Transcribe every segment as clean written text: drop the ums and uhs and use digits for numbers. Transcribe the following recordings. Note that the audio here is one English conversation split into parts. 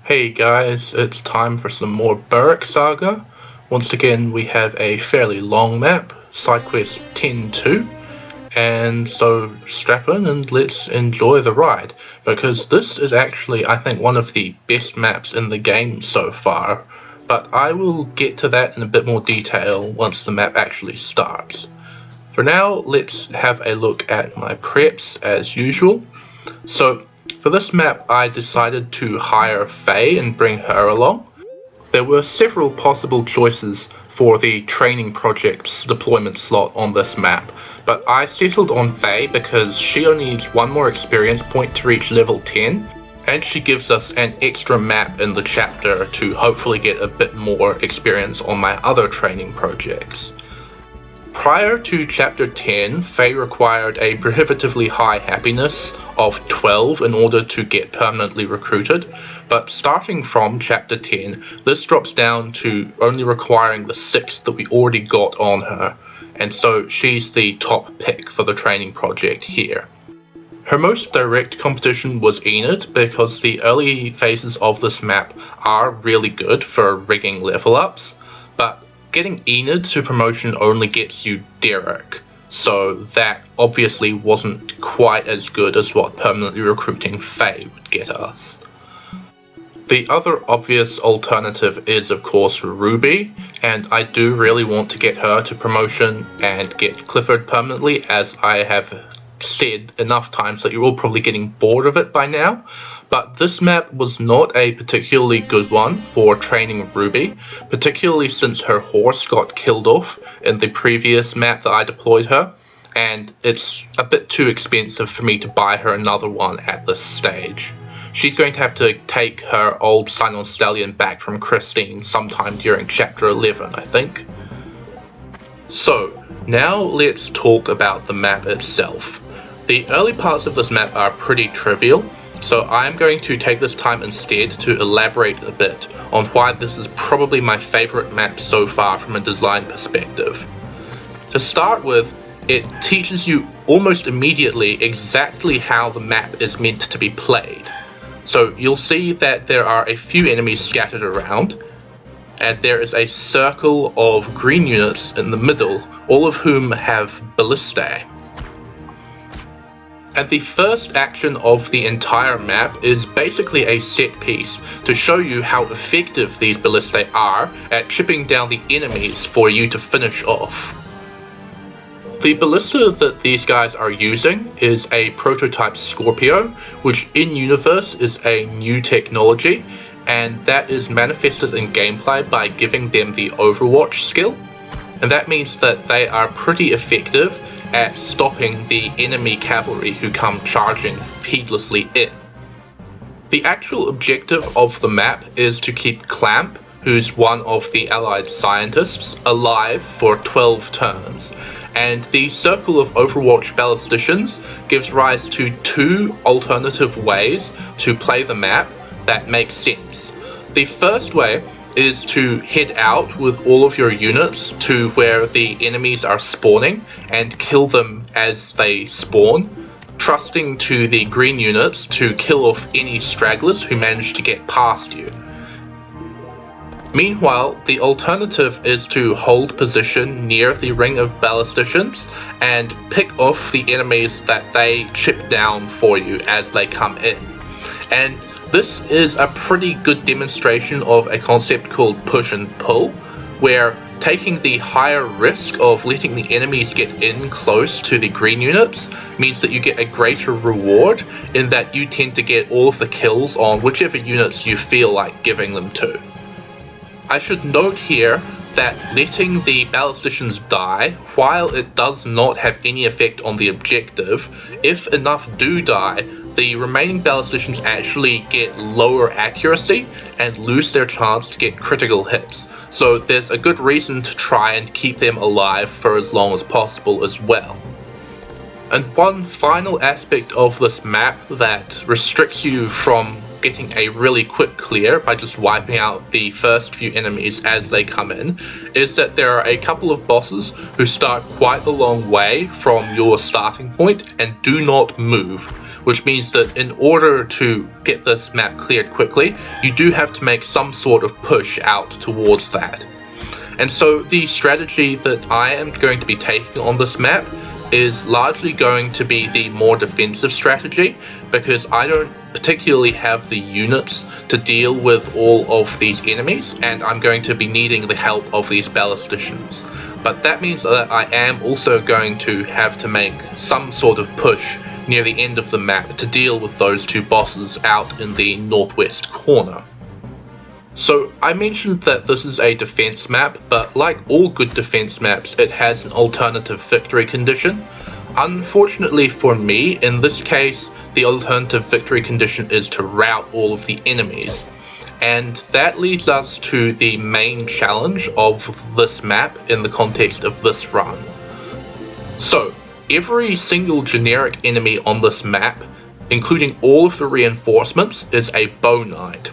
Hey guys, it's time for some more Burrick Saga. Once again, we have a fairly long map, Sidequest 10-2, and so strap in and let's enjoy the ride, because this is actually, I think, one of the best maps in the game so far, but I will get to that in a bit more detail once the map actually starts. For now, let's have a look at my preps as usual. So, for this map, I decided to hire Faye and bring her along. There were several possible choices for the training project's deployment slot on this map, but I settled on Faye because she only needs one more experience point to reach level 10, and she gives us an extra map in the chapter to hopefully get a bit more experience on my other training projects. Prior to Chapter 10, Faye required a prohibitively high happiness of 12 in order to get permanently recruited, but starting from Chapter 10, this drops down to only requiring the 6 that we already got on her, and so she's the top pick for the training project here. Her most direct competition was Enid, because the early phases of this map are really good for rigging level ups, but getting Enid to promotion only gets you Derek, so that obviously wasn't quite as good as what permanently recruiting Faye would get us. The other obvious alternative is of course Ruby, and I do really want to get her to promotion and get Clifford permanently, as I have said enough times that you're all probably getting bored of it by now. But this map was not a particularly good one for training Ruby, particularly since her horse got killed off in the previous map that I deployed her, and it's a bit too expensive for me to buy her another one at this stage. She's going to have to take her old Sign-On Stallion back from Christine sometime during Chapter 11, I think. So, now let's talk about the map itself. The early parts of this map are pretty trivial, so I'm going to take this time instead to elaborate a bit on why this is probably my favorite map so far from a design perspective. To start with, it teaches you almost immediately exactly how the map is meant to be played. So you'll see that there are a few enemies scattered around, and there is a circle of green units in the middle, all of whom have ballistae. And the first action of the entire map is basically a set piece to show you how effective these ballistae are at chipping down the enemies for you to finish off. The ballista that these guys are using is a prototype Scorpio, which in universe is a new technology, and that is manifested in gameplay by giving them the Overwatch skill, and that means that they are pretty effective at stopping the enemy cavalry who come charging heedlessly in. The actual objective of the map is to keep Clamp, who's one of the allied scientists, alive for 12 turns, and the circle of Overwatch ballisticians gives rise to two alternative ways to play the map that make sense. The first way is to head out with all of your units to where the enemies are spawning and kill them as they spawn, trusting to the green units to kill off any stragglers who manage to get past you. Meanwhile, the alternative is to hold position near the ring of ballisticians and pick off the enemies that they chip down for you as they come in. And this is a pretty good demonstration of a concept called push and pull, where taking the higher risk of letting the enemies get in close to the green units means that you get a greater reward in that you tend to get all of the kills on whichever units you feel like giving them to. I should note here that letting the ballisticians die, while it does not have any effect on the objective, if enough do die, the remaining ballisticians actually get lower accuracy and lose their chance to get critical hits. So there's a good reason to try and keep them alive for as long as possible as well. And one final aspect of this map that restricts you from getting a really quick clear by just wiping out the first few enemies as they come in is that there are a couple of bosses who start quite a long way from your starting point and do not move, which means that in order to get this map cleared quickly, you do have to make some sort of push out towards that. And so the strategy that I am going to be taking on this map is largely going to be the more defensive strategy, because I don't particularly have the units to deal with all of these enemies, and I'm going to be needing the help of these ballisticians. But that means that I am also going to have to make some sort of push near the end of the map to deal with those two bosses out in the northwest corner. So I mentioned that this is a defense map, but like all good defense maps, it has an alternative victory condition. Unfortunately for me, in this case, the alternative victory condition is to rout all of the enemies. And that leads us to the main challenge of this map in the context of this run. So, every single generic enemy on this map, including all of the reinforcements, is a bow knight.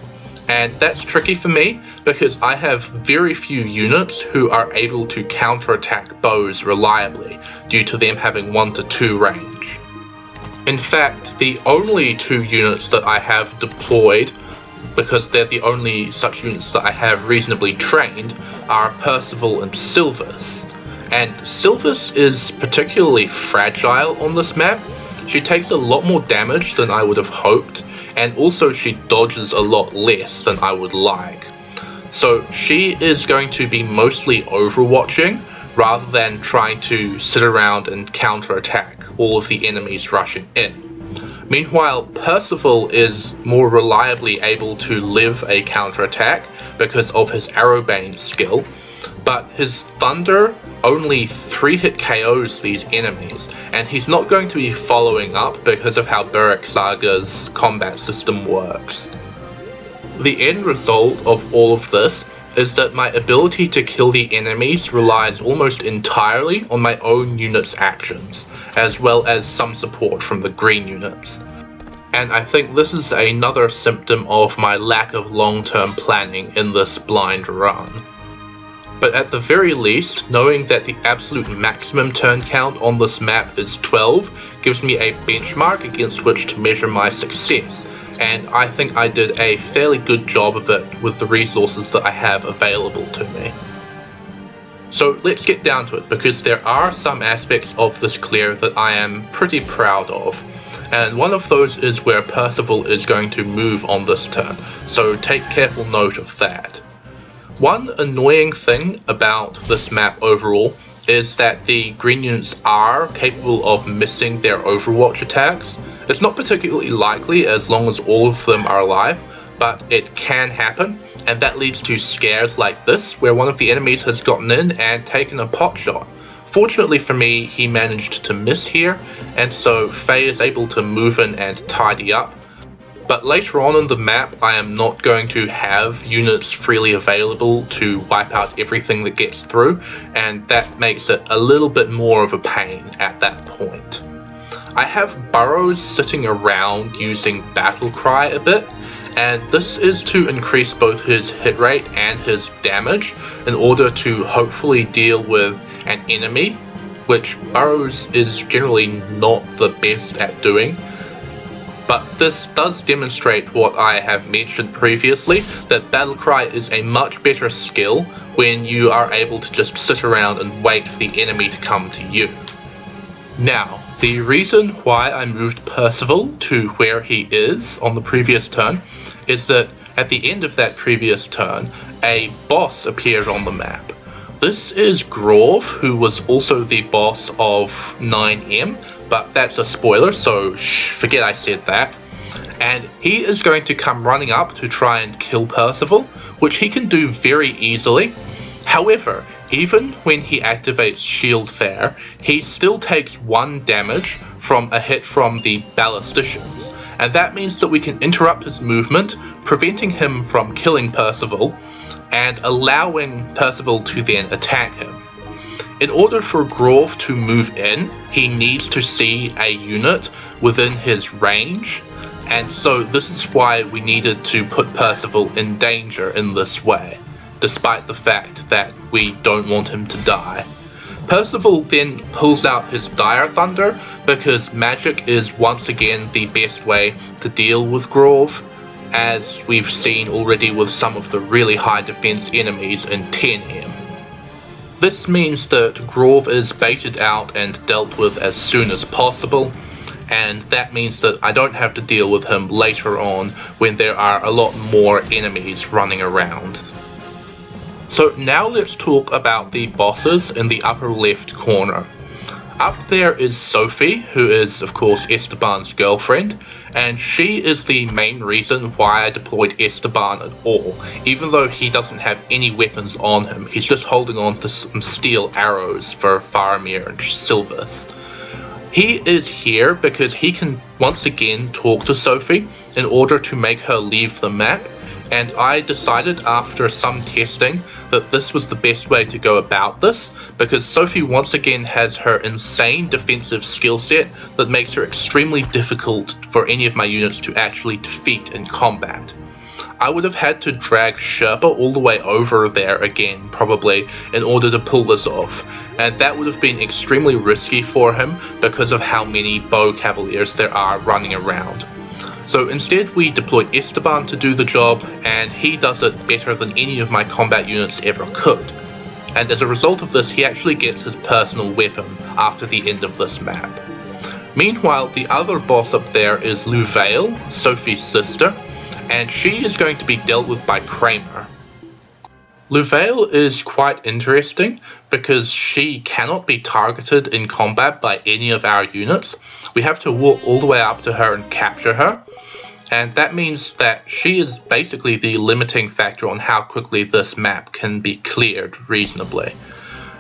And that's tricky for me because I have very few units who are able to counterattack bows reliably due to them having 1 to 2 range. In fact, the only 2 units that I have deployed, because they're the only such units that I have reasonably trained, are Percival and Sylvis. And Sylvis is particularly fragile on this map. She takes a lot more damage than I would have hoped, and also she dodges a lot less than I would like. So she is going to be mostly overwatching rather than trying to sit around and counterattack all of the enemies rushing in. Meanwhile, Percival is more reliably able to live a counterattack because of his Arrowbane skill, but his Thunder only 3-hit KOs these enemies, and he's not going to be following up because of how Burrick Saga's combat system works. The end result of all of this is that my ability to kill the enemies relies almost entirely on my own units' actions, as well as some support from the green units. And I think this is another symptom of my lack of long-term planning in this blind run. But at the very least, knowing that the absolute maximum turn count on this map is 12 gives me a benchmark against which to measure my success, and I think I did a fairly good job of it with the resources that I have available to me. So let's get down to it, because there are some aspects of this clear that I am pretty proud of, and one of those is where Percival is going to move on this turn, so take careful note of that. One annoying thing about this map overall is that the green units are capable of missing their Overwatch attacks. It's not particularly likely as long as all of them are alive, but it can happen, and that leads to scares like this, where one of the enemies has gotten in and taken a pot shot. Fortunately for me, he managed to miss here, and so Faye is able to move in and tidy up. But later on in the map, I am not going to have units freely available to wipe out everything that gets through, and that makes it a little bit more of a pain at that point. I have Burrows sitting around using Battle Cry a bit, and this is to increase both his hit rate and his damage in order to hopefully deal with an enemy, which Burrows is generally not the best at doing. But this does demonstrate what I have mentioned previously, that Battlecry is a much better skill when you are able to just sit around and wait for the enemy to come to you. Now, the reason why I moved Percival to where he is on the previous turn is that at the end of that previous turn, a boss appeared on the map. This is Grove, who was also the boss of 9M, but that's a spoiler, so forget I said that. And he is going to come running up to try and kill Percival, which he can do very easily. However, even when he activates Shield Fair, he still takes 1 damage from a hit from the ballisticians, and that means that we can interrupt his movement, preventing him from killing Percival, and allowing Percival to then attack him. In order for Grove to move in, he needs to see a unit within his range, and so this is why we needed to put Percival in danger in this way, despite the fact that we don't want him to die. Percival then pulls out his Dire Thunder because magic is once again the best way to deal with Grove, as we've seen already with some of the really high defense enemies in 10M. This means that Grove is baited out and dealt with as soon as possible, and that means that I don't have to deal with him later on when there are a lot more enemies running around. So now let's talk about the bosses in the upper left corner. Up there is Sophie, who is of course Esteban's girlfriend, and she is the main reason why I deployed Esteban at all. Even though he doesn't have any weapons on him, he's just holding on to some steel arrows for Faramir and Silvus. He is here because he can once again talk to Sophie in order to make her leave the map, and I decided after some testing that this was the best way to go about this, because Sophie once again has her insane defensive skill set that makes her extremely difficult for any of my units to actually defeat in combat. I would have had to drag Sherpa all the way over there again, probably, in order to pull this off, and that would have been extremely risky for him because of how many bow cavaliers there are running around. So instead we deployed Esteban to do the job, and he does it better than any of my combat units ever could. And as a result of this, he actually gets his personal weapon after the end of this map. Meanwhile, the other boss up there is Louvail, Sophie's sister, and she is going to be dealt with by Kramer. Louvail is quite interesting because she cannot be targeted in combat by any of our units. We have to walk all the way up to her and capture her, and that means that she is basically the limiting factor on how quickly this map can be cleared reasonably.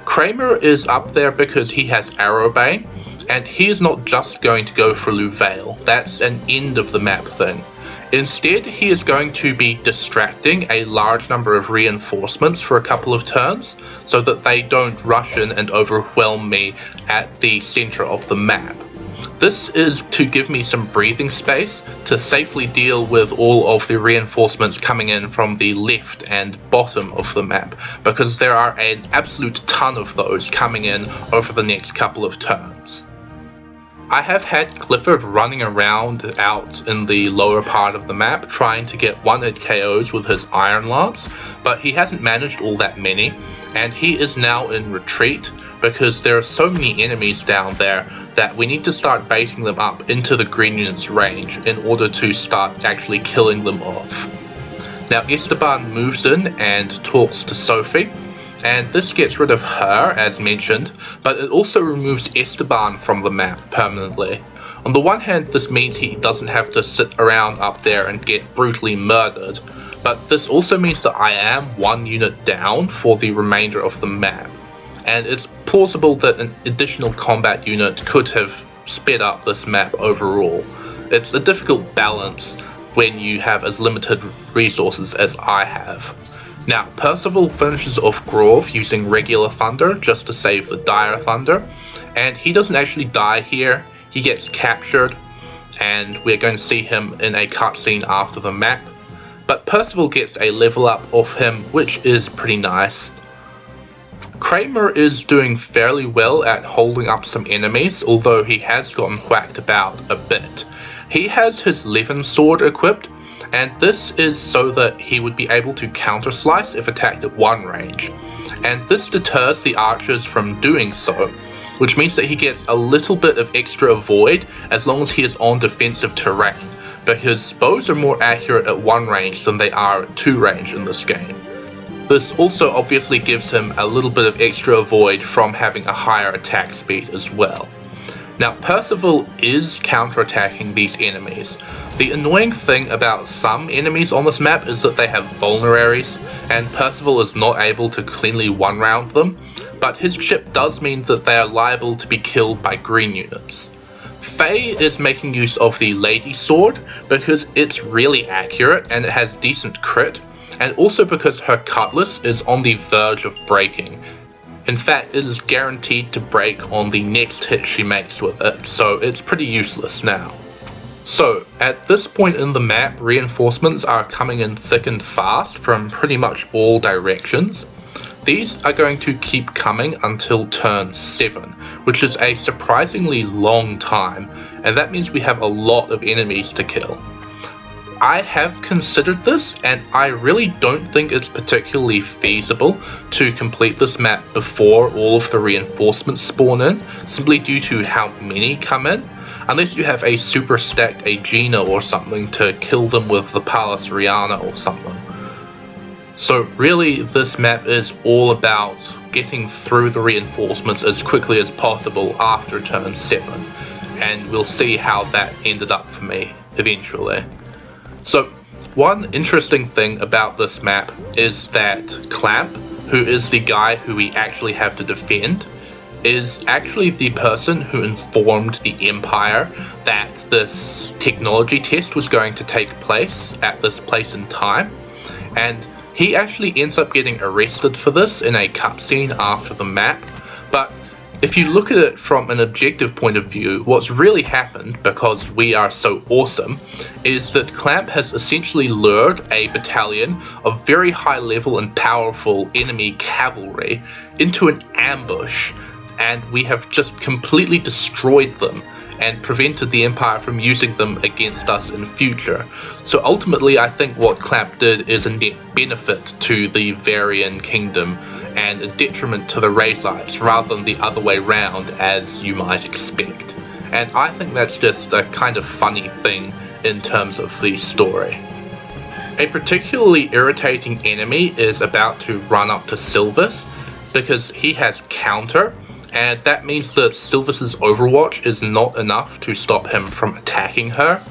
Kramer is up there because he has Arrowbane, and he is not just going to go for Louvail. That's an end of the map thing. Instead, he is going to be distracting a large number of reinforcements for a couple of turns so that they don't rush in and overwhelm me at the center of the map. This is to give me some breathing space to safely deal with all of the reinforcements coming in from the left and bottom of the map, because there are an absolute ton of those coming in over the next couple of turns. I have had Clifford running around out in the lower part of the map trying to get one-hit KOs with his Iron Lance, but he hasn't managed all that many, and he is now in retreat because there are so many enemies down there that we need to start baiting them up into the green unit's range in order to start actually killing them off. Now Esteban moves in and talks to Sophie, and this gets rid of her, as mentioned, but it also removes Esteban from the map permanently. On the one hand, this means he doesn't have to sit around up there and get brutally murdered, but this also means that I am one unit down for the remainder of the map, and it's plausible that an additional combat unit could have sped up this map overall. It's a difficult balance when you have as limited resources as I have. Now, Percival finishes off Grove using regular thunder just to save the Dire Thunder, and he doesn't actually die here. He gets captured, and we're going to see him in a cutscene after the map. But Percival gets a level up off him, which is pretty nice. Kramer is doing fairly well at holding up some enemies, although he has gotten whacked about a bit. He has his Levin sword equipped, and this is so that he would be able to counter slice if attacked at one range, and this deters the archers from doing so, which means that he gets a little bit of extra avoid as long as he is on defensive terrain, because bows are more accurate at one range than they are at two range in this game. This also obviously gives him a little bit of extra avoid from having a higher attack speed as well. Now Percival is counterattacking these enemies. The annoying thing about some enemies on this map is that they have vulneraries, and Percival is not able to cleanly one-round them, but his chip does mean that they are liable to be killed by green units. Faye is making use of the Lady Sword because it's really accurate and it has decent crit, and also because her cutlass is on the verge of breaking. In fact, it is guaranteed to break on the next hit she makes with it, so it's pretty useless now. So, at this point in the map, reinforcements are coming in thick and fast from pretty much all directions. these are going to keep coming until turn 7, which is a surprisingly long time, and that means we have a lot of enemies to kill. I have considered this, and I really don't think it's particularly feasible to complete this map before all of the reinforcements spawn in, simply due to how many come in, unless you have a super stacked Aegina or something to kill them with the Pallas Riana or something. So really, this map is all about getting through the reinforcements as quickly as possible after turn 7, and we'll see how that ended up for me eventually. So, one interesting thing about this map is that Clamp, who is the guy who we actually have to defend, is actually the person who informed the Empire that this technology test was going to take place at this place in time, and he actually ends up getting arrested for this in a cutscene after the map. But if you look at it from an objective point of view, what's really happened, because we are so awesome, is that Clamp has essentially lured a battalion of very high level and powerful enemy cavalry into an ambush, and we have just completely destroyed them and prevented the Empire from using them against us in future. So ultimately, I think what Clamp did is a net benefit to the Varian Kingdom and a detriment to the Razites, rather than the other way round as you might expect. And I think that's just a kind of funny thing in terms of the story. A particularly irritating enemy is about to run up to Sylvis, because he has counter, and that means that Sylvis's Overwatch is not enough to stop him from attacking her.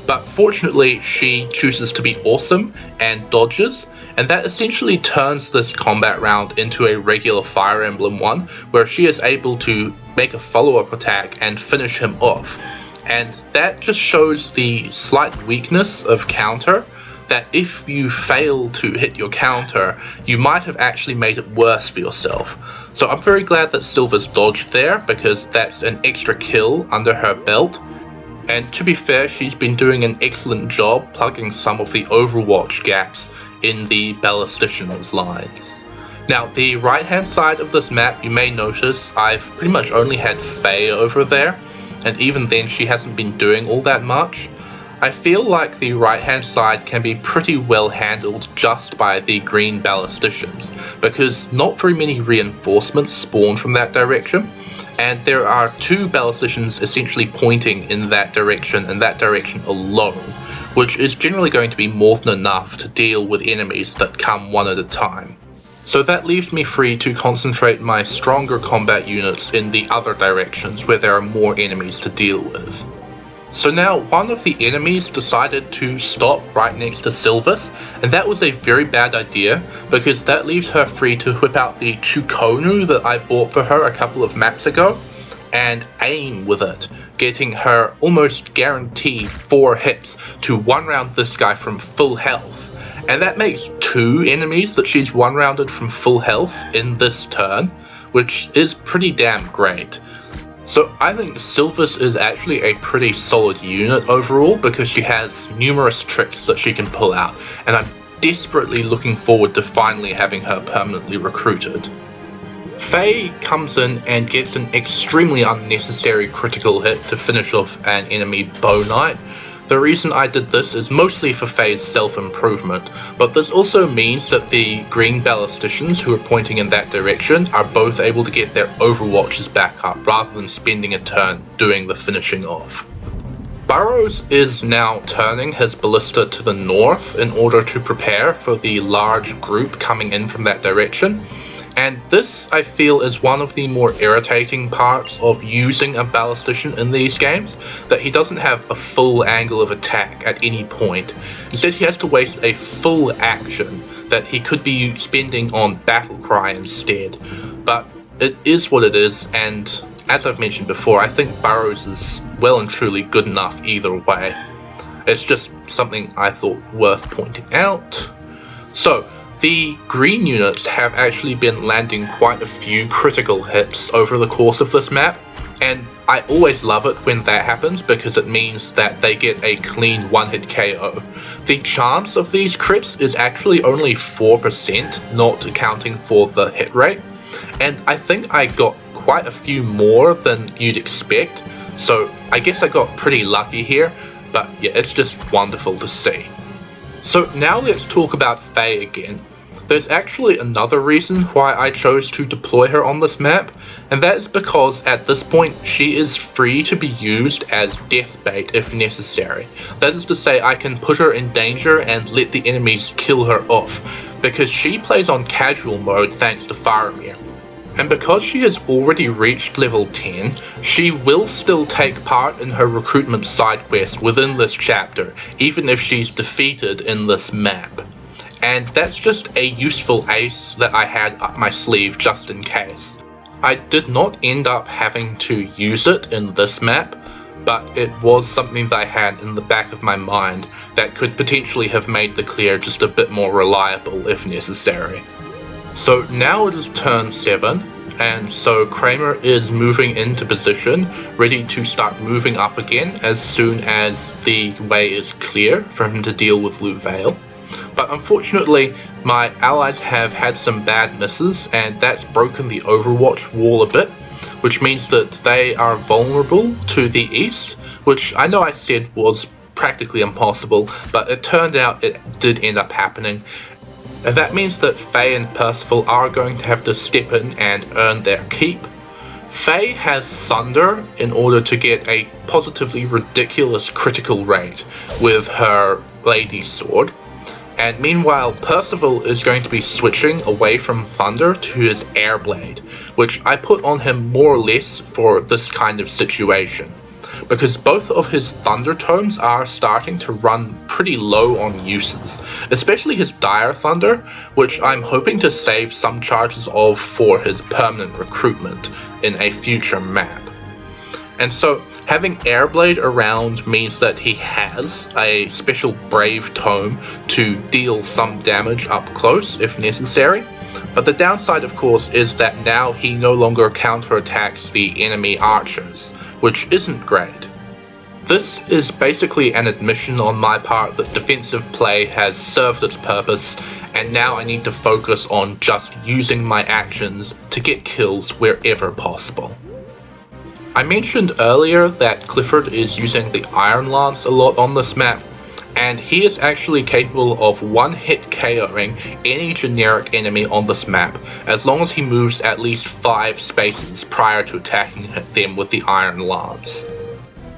But fortunately, she chooses to be awesome and dodges, and that essentially turns this combat round into a regular Fire Emblem one, where she is able to make a follow-up attack and finish him off. And that just shows the slight weakness of counter, that if you fail to hit your counter, you might have actually made it worse for yourself. So I'm very glad that Sylvis dodged there, because that's an extra kill under her belt. And to be fair, she's been doing an excellent job plugging some of the Overwatch gaps in the ballistician's lines. Now, the right hand side of this map, you may notice I've pretty much only had Faye over there, and even then she hasn't been doing all that much. I feel like the right hand side can be pretty well handled just by the green ballisticians, because not very many reinforcements spawn from that direction, and there are 2 ballisticians essentially pointing in that direction and that direction alone, which is generally going to be more than enough to deal with enemies that come one at a time. So that leaves me free to concentrate my stronger combat units in the other directions where there are more enemies to deal with. So now one of the enemies decided to stop right next to Sylvis, and that was a very bad idea, because that leaves her free to whip out the Chukonu that I bought for her a couple of maps ago, and aim with it, getting her almost guaranteed 4 hits to one-round this guy from full health. And that makes 2 enemies that she's one-rounded from full health in this turn, which is pretty damn great. So I think Sylvis is actually a pretty solid unit overall, because she has numerous tricks that she can pull out, and I'm desperately looking forward to finally having her permanently recruited. Faye comes in and gets an extremely unnecessary critical hit to finish off an enemy Bow Knight. The reason I did this is mostly for Faye's self-improvement, but this also means that the green ballisticians who are pointing in that direction are both able to get their Overwatches back up, rather than spending a turn doing the finishing off. Burrows is now turning his ballista to the north in order to prepare for the large group coming in from that direction. And this, I feel, is one of the more irritating parts of using a ballistician in these games, that he doesn't have a full angle of attack at any point. Instead, he has to waste a full action that he could be spending on battle cry instead. But it is what it is, and as I've mentioned before, I think Burrows is well and truly good enough either way. It's just something I thought worth pointing out. So, the green units have actually been landing quite a few critical hits over the course of this map, And I always love it when that happens because it means that they get a clean one-hit KO. The chance of these crits is actually only 4%, not accounting for the hit rate. And I think I got quite a few more than you'd expect, so I guess I got pretty lucky here, but yeah, it's just wonderful to see. So now let's talk about Faye again. There's actually another reason why I chose to deploy her on this map, and that is because at this point she is free to be used as death bait if necessary. That is to say, I can put her in danger and let the enemies kill her off, because she plays on casual mode thanks to Faramir. And because she has already reached level 10, she will still take part in her recruitment side quest within this chapter, even if she's defeated in this map. And that's just a useful ace that I had up my sleeve just in case. I did not end up having to use it in this map, but it was something that I had in the back of my mind that could potentially have made the clear just a bit more reliable if necessary. So now it is turn 7, and so Kramer is moving into position, ready to start moving up again as soon as the way is clear for him to deal with Louvain. But unfortunately, my allies have had some bad misses, and that's broken the Overwatch wall a bit, which means that they are vulnerable to the east, which I know I said was practically impossible, but it turned out it did end up happening. And that means that Faye and Percival are going to have to step in and earn their keep. Faye has Thunder in order to get a positively ridiculous critical rate with her Lady Sword. And meanwhile, Percival is going to be switching away from Thunder to his Airblade, which I put on him more or less for this kind of situation, because both of his Thunder tomes are starting to run pretty low on uses, especially his Dire Thunder, which I'm hoping to save some charges of for his permanent recruitment in a future map. And so having Airblade around means that he has a special Brave Tome to deal some damage up close if necessary, but the downside of course is that now he no longer counterattacks the enemy archers, which isn't great. This is basically an admission on my part that defensive play has served its purpose, and now I need to focus on just using my actions to get kills wherever possible. I mentioned earlier that Clifford is using the Iron Lance a lot on this map, and he is actually capable of one-hit KOing any generic enemy on this map, as long as he moves at least 5 spaces prior to attacking them with the Iron Lance.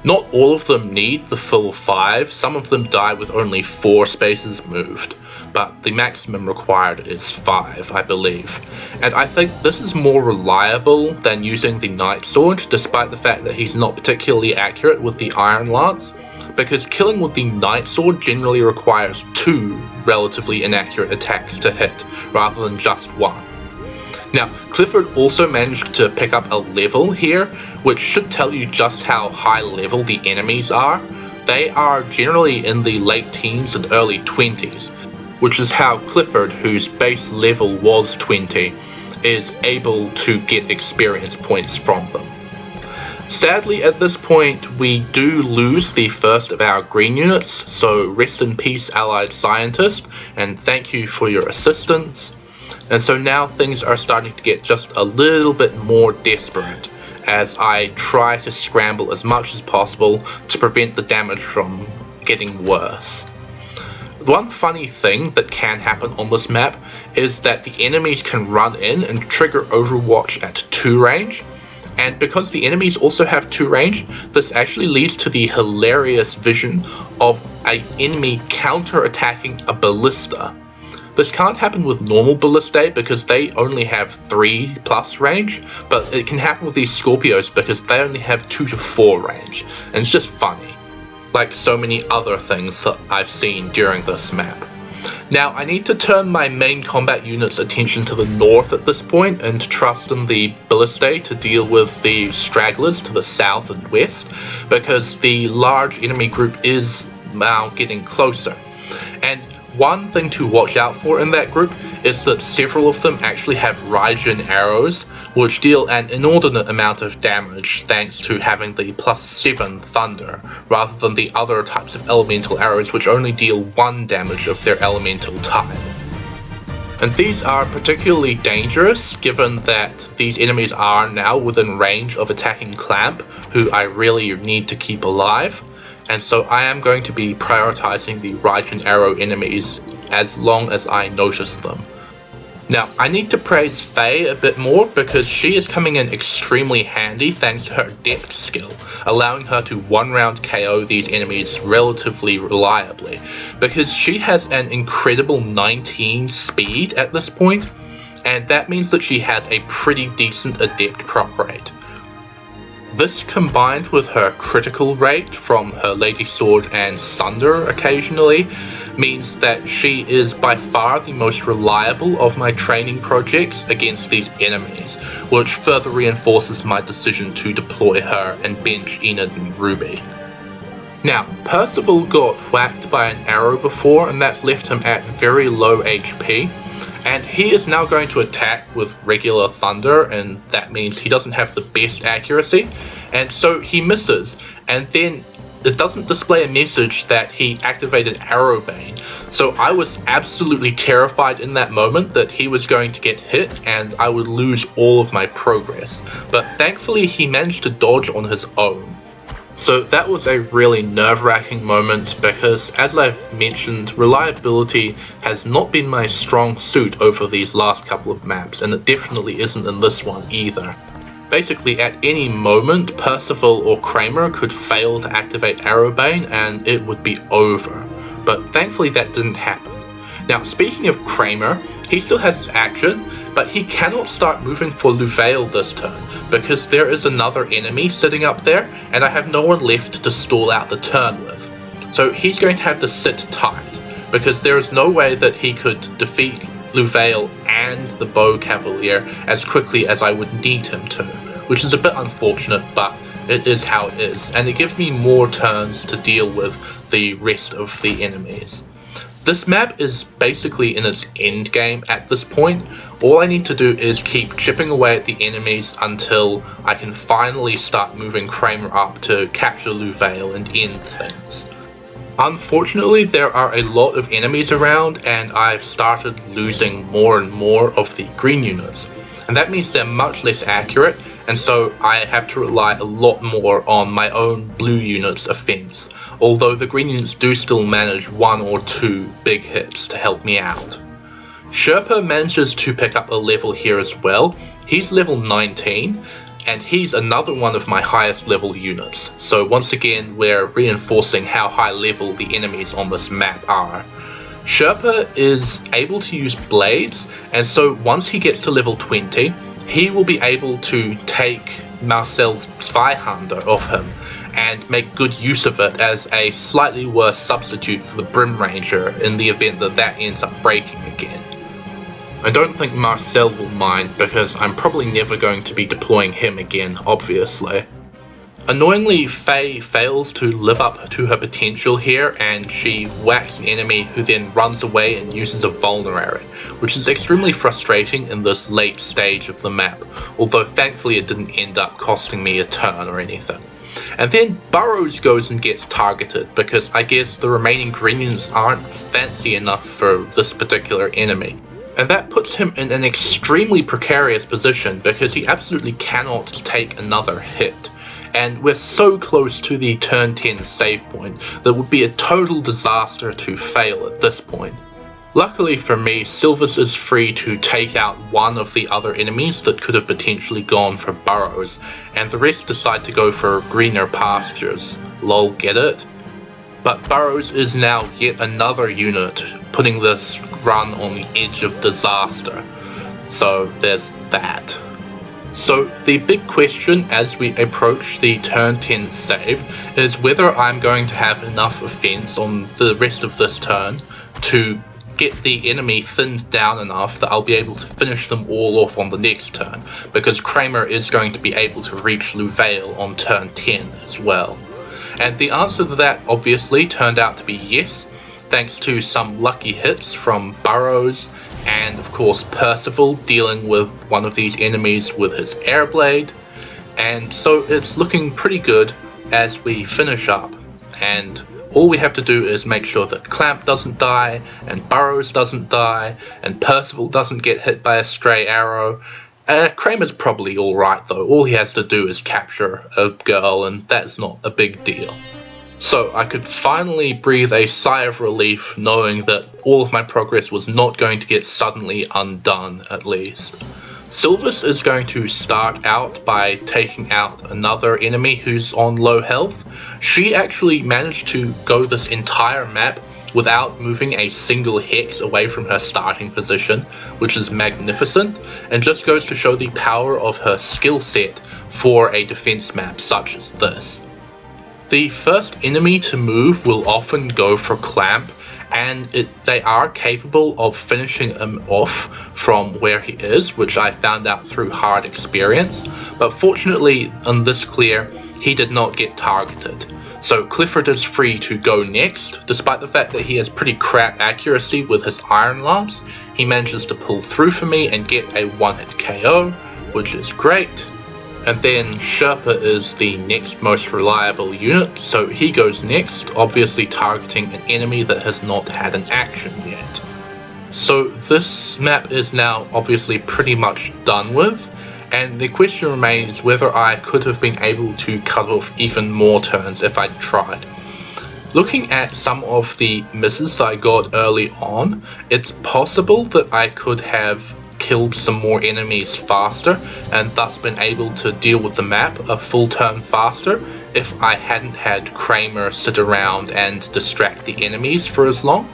Not all of them need the full 5, some of them die with only 4 spaces moved, but the maximum required is 5, I believe. And I think this is more reliable than using the Night Sword, despite the fact that he's not particularly accurate with the Iron Lance, because killing with the Night Sword generally requires 2 relatively inaccurate attacks to hit, rather than just 1. Now, Clifford also managed to pick up a level here, which should tell you just how high level the enemies are. They are generally in the late teens and early 20s, which is how Clifford, whose base level was 20, is able to get experience points from them. Sadly, at this point, we do lose the first of our green units, so rest in peace, Allied Scientist, and thank you for your assistance. And so now things are starting to get just a little bit more desperate, as I try to scramble as much as possible to prevent the damage from getting worse. One funny thing that can happen on this map is that the enemies can run in and trigger Overwatch at 2 range, and because the enemies also have 2 range, this actually leads to the hilarious vision of an enemy counter-attacking a ballista. This can't happen with normal ballistae because they only have 3+ range, but it can happen with these Scorpios because they only have 2 to 4 range, and it's just funny, like so many other things that I've seen during this map. Now, I need to turn my main combat unit's attention to the north at this point and trust in the ballistae to deal with the stragglers to the south and west, because the large enemy group is now getting closer. And one thing to watch out for in that group is that several of them actually have Raijin arrows, which deal an inordinate amount of damage thanks to having the +7 thunder, rather than the other types of elemental arrows which only deal 1 damage of their elemental type. And these are particularly dangerous given that these enemies are now within range of attacking Clamp, who I really need to keep alive, and so I am going to be prioritizing the Raijin arrow enemies as long as I notice them. Now, I need to praise Faye a bit more because she is coming in extremely handy thanks to her depth skill, allowing her to one-round KO these enemies relatively reliably, because she has an incredible 19 speed at this point, and that means that she has a pretty decent adept proc rate. This combined with her critical rate from her Lady Sword and Sunder occasionally means that she is by far the most reliable of my training projects against these enemies, which further reinforces my decision to deploy her and bench Enid and Ruby. Now, Percival got whacked by an arrow before, and that's left him at very low HP, and he is now going to attack with regular thunder, and that means he doesn't have the best accuracy, and so he misses, and then it doesn't display a message that he activated Arrowbane, so I was absolutely terrified in that moment that he was going to get hit and I would lose all of my progress, but thankfully he managed to dodge on his own. So that was a really nerve-wracking moment because, as I've mentioned, reliability has not been my strong suit over these last couple of maps, and it definitely isn't in this one either. Basically, at any moment, Percival or Kramer could fail to activate Arrowbane and it would be over, but thankfully that didn't happen. Now, speaking of Kramer, he still has his action, but he cannot start moving for Louvail this turn, because there is another enemy sitting up there, and I have no one left to stall out the turn with. So he's going to have to sit tight, because there is no way that he could defeat Louvail and the Bow Cavalier as quickly as I would need him to, which is a bit unfortunate, but it is how it is, and it gives me more turns to deal with the rest of the enemies. This map is basically in its end game at this point. All I need to do is keep chipping away at the enemies until I can finally start moving Kramer up to capture Louvail and end things. Unfortunately, there are a lot of enemies around and I've started losing more and more of the green units, and that means they're much less accurate, and so I have to rely a lot more on my own blue units' offense, although the green units do still manage 1 or 2 big hits to help me out. Sherpa manages to pick up a level here as well. He's level 19, and he's another one of my highest level units, so once again we're reinforcing how high level the enemies on this map are. Sherpa is able to use blades, and so once he gets to level 20, he will be able to take Marcel's Zweihander off him and make good use of it as a slightly worse substitute for the Brim Ranger in the event that that ends up breaking again. I don't think Marcel will mind because I'm probably never going to be deploying him again, obviously. Annoyingly, Faye fails to live up to her potential here, and she whacks an enemy who then runs away and uses a vulnerary, which is extremely frustrating in this late stage of the map, although thankfully it didn't end up costing me a turn or anything. And then Burrows goes and gets targeted, because I guess the remaining green units aren't fancy enough for this particular enemy. And that puts him in an extremely precarious position, because he absolutely cannot take another hit. And we're so close to the turn 10 save point that it would be a total disaster to fail at this point. Luckily for me, Silvers is free to take out one of the other enemies that could have potentially gone for Burrows, and the rest decide to go for greener pastures. Lol, get it? But Burrows is now yet another unit, putting this run on the edge of disaster. So there's that. So the big question as we approach the turn 10 save is whether I'm going to have enough offense on the rest of this turn to get the enemy thinned down enough that I'll be able to finish them all off on the next turn, because Kramer is going to be able to reach Louvail on turn 10 as well. And the answer to that obviously turned out to be yes, thanks to some lucky hits from Burrows and of course Percival dealing with one of these enemies with his air blade. And so it's looking pretty good as we finish up, and all we have to do is make sure that Clamp doesn't die, and Burrows doesn't die, and Percival doesn't get hit by a stray arrow. Kramer's probably alright though, all he has to do is capture a girl, and that's not a big deal. So I could finally breathe a sigh of relief knowing that all of my progress was not going to get suddenly undone, at least. Sylvis is going to start out by taking out another enemy who's on low health. She actually managed to go this entire map without moving a single hex away from her starting position, which is magnificent, and just goes to show the power of her skill set for a defense map such as this. The first enemy to move will often go for Clamp, and they are capable of finishing him off from where he is, which I found out through hard experience, but fortunately on this clear he did not get targeted. So Clifford is free to go next. Despite the fact that he has pretty crap accuracy with his Iron Lance, he manages to pull through for me and get a one-hit KO, which is great. And then Sherpa is the next most reliable unit, so he goes next, obviously targeting an enemy that has not had an action yet. So this map is now obviously pretty much done with, and the question remains whether I could have been able to cut off even more turns if I'd tried. Looking at some of the misses that I got early on, it's possible that I could have killed some more enemies faster and thus been able to deal with the map a full turn faster if I hadn't had Kramer sit around and distract the enemies for as long.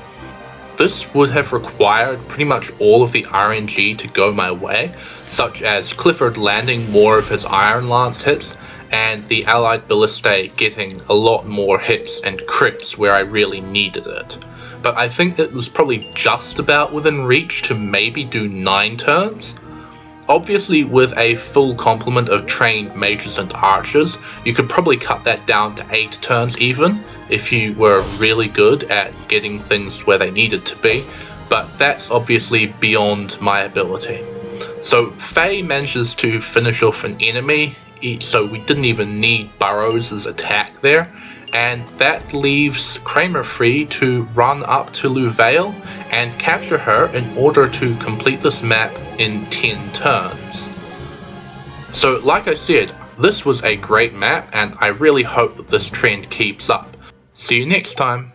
This would have required pretty much all of the RNG to go my way, such as Clifford landing more of his Iron Lance hits and the allied ballistae getting a lot more hits and crits where I really needed it. But I think it was probably just about within reach to maybe do 9 turns. Obviously with a full complement of trained mages and archers, you could probably cut that down to 8 turns even, if you were really good at getting things where they needed to be, but that's obviously beyond my ability. So Faye manages to finish off an enemy, so we didn't even need Burrows' attack there, and that leaves Kramer free to run up to Louvail and capture her in order to complete this map in 10 turns. So like I said, this was a great map and I really hope that this trend keeps up. See you next time.